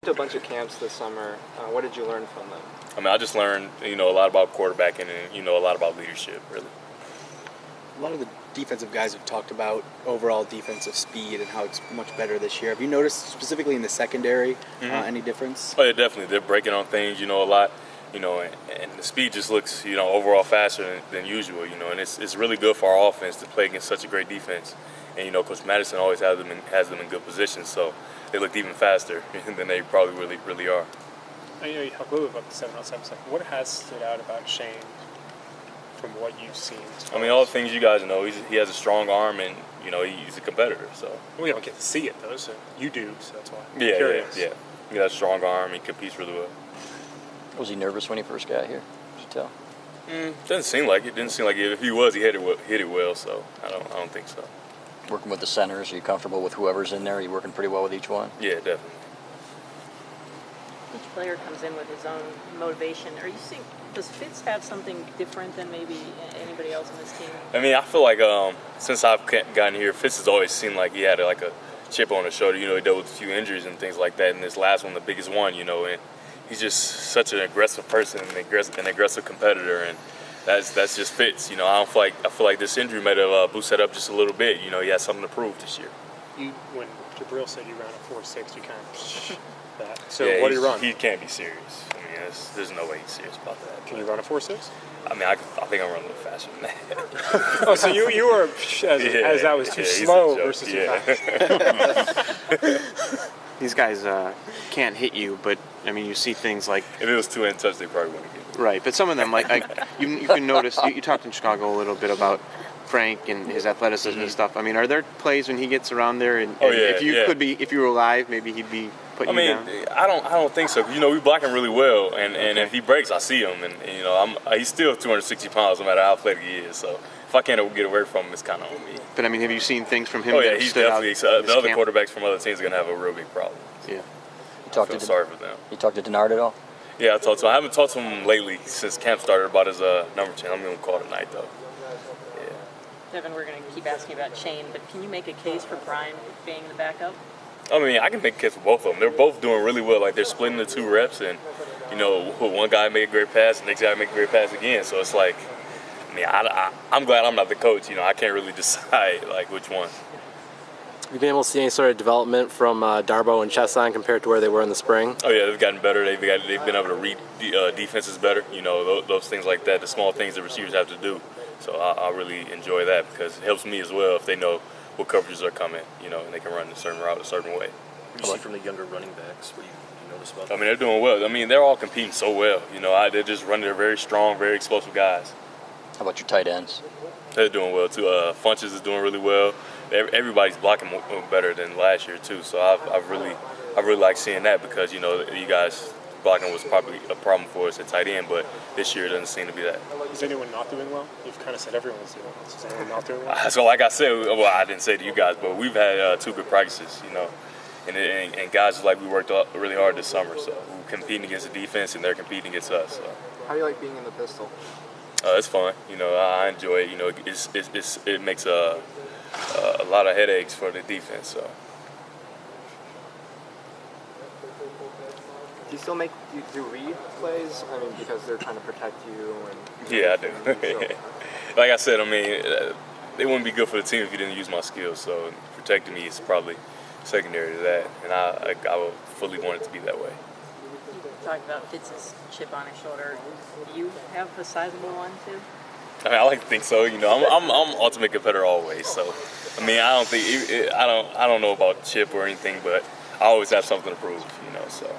to a bunch of camps this summer. What did you learn from them? I mean, I just learned, a lot about quarterbacking and, a lot about leadership, really. A lot of the defensive guys have talked about overall defensive speed and how it's much better this year. Have you noticed specifically in the secondary any difference? Oh, yeah, definitely. They're breaking on things, a lot, and the speed just looks, overall faster than usual, and it's really good for our offense to play against such a great defense. And, Coach Madison always has them in good positions, so they look even faster than they probably really are. I know you talk a little bit about the 7-on-7 stuff. What has stood out about Shane from what you've seen? I mean, all the things you guys know. He has a strong arm, and he's a competitor. So we don't get to see it though. So you do. So that's why. I'm yeah, curious. Yeah. He has a strong arm. He competes really well. Was he nervous when he first got here? Did you tell? Doesn't seem like it. Didn't seem like it. If he was, he hit it well. So I don't think so. Working with the centers, are you comfortable with whoever's in there? Are you working pretty well with each one? Yeah, definitely. Each player comes in with his own motivation. Are you seeing? Does Fitz have something different than maybe anybody else on this team? I mean, I feel like since I've gotten here, Fitz has always seemed like he had like a chip on his shoulder. He dealt with a few injuries and things like that. And this last one, the biggest one, and he's just such an aggressive person and an aggressive competitor. And that's just Fitz. I feel like this injury might have boosted up just a little bit. He has something to prove this year. When Jabril said you ran a 4.6, you kind of that. So yeah, what do you run? He can't be serious. I mean, there's no way he's serious about that. Can you run a 4.6? I mean, I think I'm running a little faster than that. Oh, so you were as that was too slow versus too fast. These guys can't hit you, but I mean, you see things like if it was 2 end touch, they probably wouldn't get me. Right, but some of them like you can notice. You talked in Chicago a little bit about Frank and his athleticism and stuff. I mean, are there plays when he gets around there and if you were alive, maybe he'd be putting you down? I don't think so. We block him really well, and if he breaks, I see him, and he's still 260 pounds no matter how athletic he is. So if I can't get away from him, it's kind of on me. But I mean, have you seen things from him? Oh yeah, he's definitely. The other quarterbacks from other teams are gonna have a real big problem. Yeah. I feel sorry for them. You talked to Denard at all? Yeah, I talked to him. I haven't talked to him lately since camp started about his number 10. I'm gonna call tonight though. Devin, we're going to keep asking about Shane, but can you make a case for Brian being the backup? I mean, I can make a case for both of them. They're both doing really well. Like, they're splitting the 2 reps, and, one guy made a great pass, the next guy made a great pass again. So it's like, I mean, I'm glad I'm not the coach. I can't really decide, like, which one. Have you been able to see any sort of development from Darbo and Chesson compared to where they were in the spring? Oh, yeah, they've gotten better. They've been able to read defenses better, those things like that, the small things the receivers have to do. So I really enjoy that because it helps me as well if they know what coverages are coming, and they can run a certain route a certain way. What do you see from the younger running backs? What do you notice about them? I mean, they're doing well. I mean, they're all competing so well. They're just running. They're very strong, very explosive guys. How about your tight ends? They're doing well, too. Funches is doing really well. Everybody's blocking better than last year, too. So I really like seeing that because, you guys – blocking was probably a problem for us at tight end, but this year it doesn't seem to be that. Is anyone not doing well? You've kind of said everyone's doing well. Is anyone not doing well? So like I said, well, I didn't say to you guys, but we've had 2 good practices, and guys like we worked really hard this summer, so we're competing against the defense and they're competing against us. So. How do you like being in the pistol? It's fun. I enjoy it. It makes a lot of headaches for the defense. So. Do you still do read plays? I mean, because they're trying to protect you. Yeah, I do. Like I said, I mean, it wouldn't be good for the team if you didn't use my skills. So protecting me is probably secondary to that, and I would fully want it to be that way. You talked about Fitz's chip on his shoulder. Do you have a sizable one too? I mean, I like to think so. I'm ultimate competitor always. So, I mean, I don't know about chip or anything, but I always have something to prove. So.